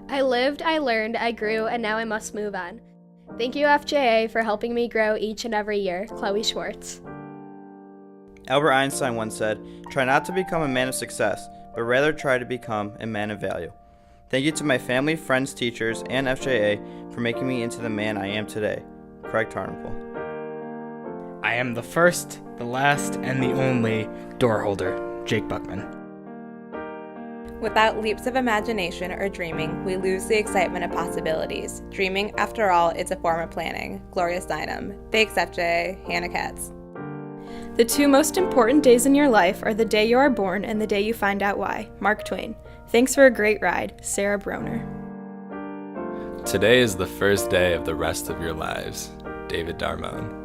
I lived, I learned, I grew, and now I must move on. Thank you, FJA, for helping me grow each and every year. Chloe Schwartz. Albert Einstein once said, "Try not to become a man of success, but rather try to become a man of value." Thank you to my family, friends, teachers, and FJA for making me into the man I am today. Craig Tarnapole. I am the first, the last, and the only door holder, Jake Buckman. Without leaps of imagination or dreaming, we lose the excitement of possibilities. Dreaming, after all, is a form of planning. Gloria Steinem. Thanks, FJA. Hannah Katz. The two most important days in your life are the day you are born and the day you find out why. Mark Twain. Thanks for a great ride. Sarah Broner. Today is the first day of the rest of your lives. David Darmon.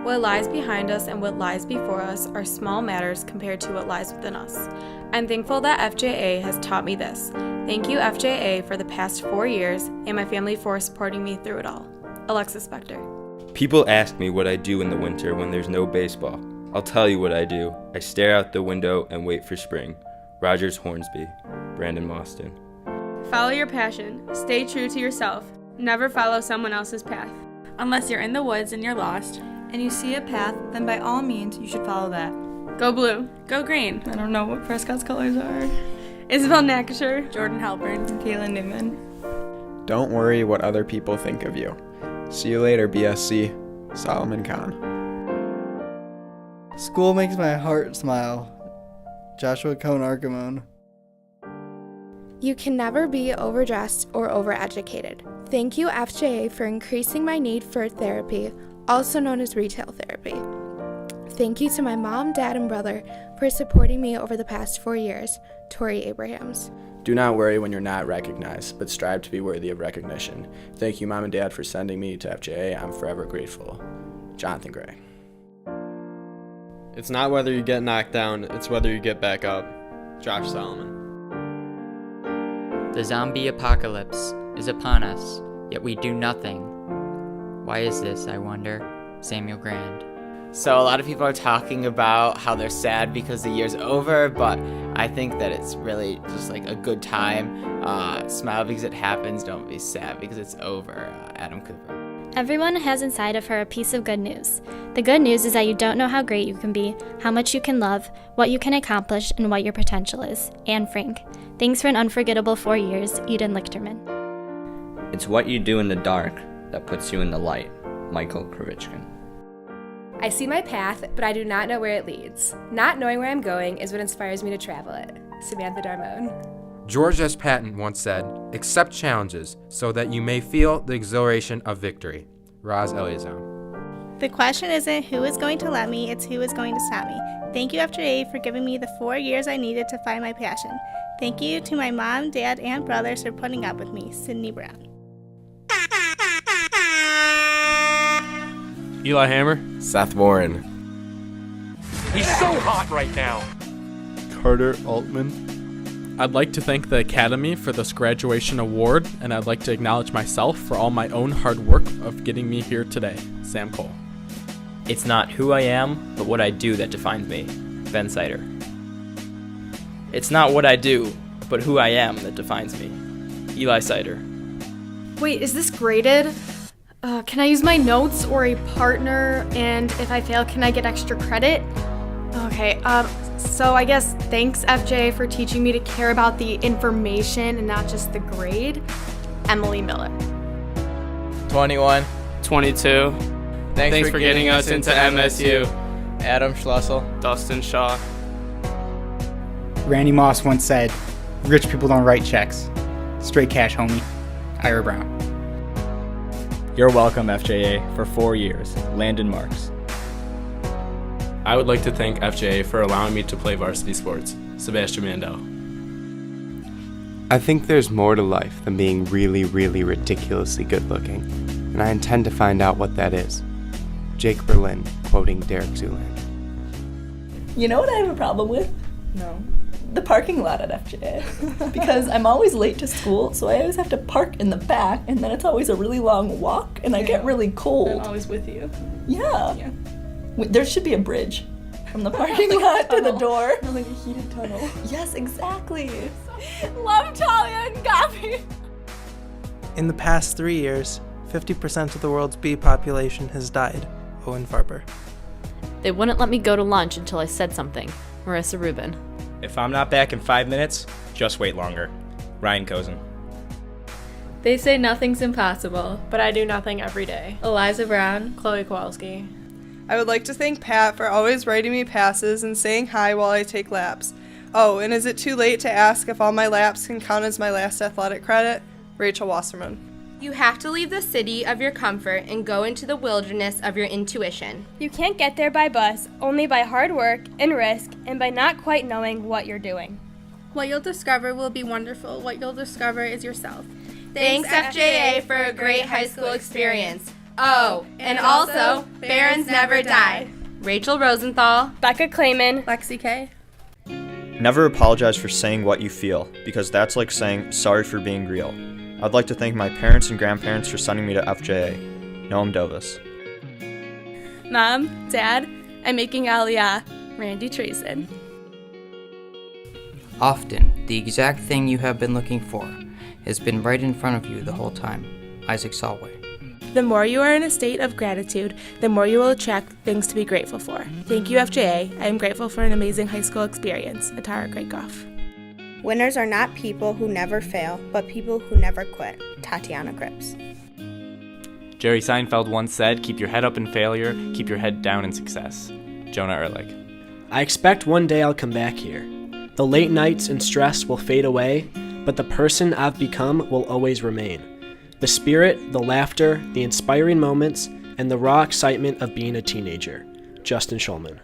What lies behind us and what lies before us are small matters compared to what lies within us. I'm thankful that FJA has taught me this. Thank you, FJA, for the past 4 years and my family for supporting me through it all. Alexis Spector. People ask me what I do in the winter when there's no baseball. I'll tell you what I do. I stare out the window and wait for spring. Rogers Hornsby. Brandon Mostyn. Follow your passion. Stay true to yourself. Never follow someone else's path. Unless you're in the woods and you're lost, and you see a path, then by all means, you should follow that. Go blue. Go green. I don't know what Prescott's colors are. Isabel Nakasher. Jordan Halpern. Kaylin Newman. Don't worry what other people think of you. See you later, BSC. Solomon Khan. School makes my heart smile. Joshua Cohn Archimon. You can never be overdressed or overeducated. Thank you, FJA, for increasing my need for therapy, also known as retail therapy. Thank you to my mom, dad, and brother for supporting me over the past 4 years. Tori Abrahams. Do not worry when you're not recognized, but strive to be worthy of recognition. Thank you, Mom and Dad, for sending me to FJA. I'm forever grateful. Jonathan Gray. It's not whether you get knocked down, it's whether you get back up. Josh Solomon. The zombie apocalypse is upon us, yet we do nothing. Why is this, I wonder? Samuel Grand. So a lot of people are talking about how they're sad because the year's over, but I think that it's really just like a good time. Smile because it happens, don't be sad because it's over. Adam Cooper. Everyone has inside of her a piece of good news. The good news is that you don't know how great you can be, how much you can love, what you can accomplish, and what your potential is. Anne Frank. Thanks for an unforgettable 4 years, Eden Lichterman. It's what you do in the dark that puts you in the light. Michael Kravichkin. I see my path, but I do not know where it leads. Not knowing where I'm going is what inspires me to travel it. Samantha Darmon. George S. Patton once said, "Accept challenges so that you may feel the exhilaration of victory." Roz Eliazar. The question isn't who is going to let me, it's who is going to stop me. Thank you, FJA, for giving me the 4 years I needed to find my passion. Thank you to my mom, dad, and brothers for putting up with me. Sydney Brown. Eli Hammer. Seth Warren. He's so hot right now. Carter Altman. I'd like to thank the Academy for this graduation award, and I'd like to acknowledge myself for all my own hard work of getting me here today. Sam Cole. It's not who I am, but what I do that defines me. Ben Sider. It's not what I do, but who I am that defines me. Eli Sider. Wait, is this graded? Can I use my notes or a partner? And if I fail, can I get extra credit? Okay, so I guess thanks, FJ, for teaching me to care about the information and not just the grade. Emily Miller. 21. 22. Thanks for getting us into MSU. Adam Schlussel. Dustin Shaw. Randy Moss once said, "Rich people don't write checks. Straight cash, homie." Ira Brown. You're welcome, FJA, for 4 years. Landon Marks. I would like to thank FJA for allowing me to play varsity sports. Sebastian Mandel. I think there's more to life than being really, really ridiculously good looking, and I intend to find out what that is. Jake Berlin, quoting Derek Zuland. You know what I have a problem with? No. The parking lot at FJA. Because I'm always late to school, so I always have to park in the back, and then it's always a really long walk, and I get really cold. I'm always with you. Yeah. There should be a bridge. From the parking lot to the door. Like a heated tunnel. Yes, exactly. Love Talia and Gabi. In the past 3 years, 50% of the world's bee population has died. Owen Farber. They wouldn't let me go to lunch until I said something. Marissa Rubin. If I'm not back in 5 minutes, just wait longer. Ryan Cozen. They say nothing's impossible. But I do nothing every day. Eliza Brown. Chloe Kowalski. I would like to thank Pat for always writing me passes and saying hi while I take laps. Oh, and is it too late to ask if all my laps can count as my last athletic credit? Rachel Wasserman. You have to leave the city of your comfort and go into the wilderness of your intuition. You can't get there by bus, only by hard work and risk, and by not quite knowing what you're doing. What you'll discover will be wonderful. What you'll discover is yourself. Thanks, FJA, for a great high school experience. Oh, and also, Barons never die. Rachel Rosenthal. Becca Clayman. Lexi K. Never apologize for saying what you feel, because that's like saying sorry for being real. I'd like to thank my parents and grandparents for sending me to FJA. Noam Dovis. Mom, Dad, I'm making Aliyah. Randy Treason. Often, the exact thing you have been looking for has been right in front of you the whole time. Isaac Solway. The more you are in a state of gratitude, the more you will attract things to be grateful for. Thank you, FJA. I am grateful for an amazing high school experience. Atara Krakoff. Winners are not people who never fail, but people who never quit. Tatiana Cripps. Jerry Seinfeld once said, keep your head up in failure, keep your head down in success. Jonah Ehrlich. I expect one day I'll come back here. The late nights and stress will fade away, but the person I've become will always remain. The spirit, the laughter, the inspiring moments, and the raw excitement of being a teenager. Justin Schulman.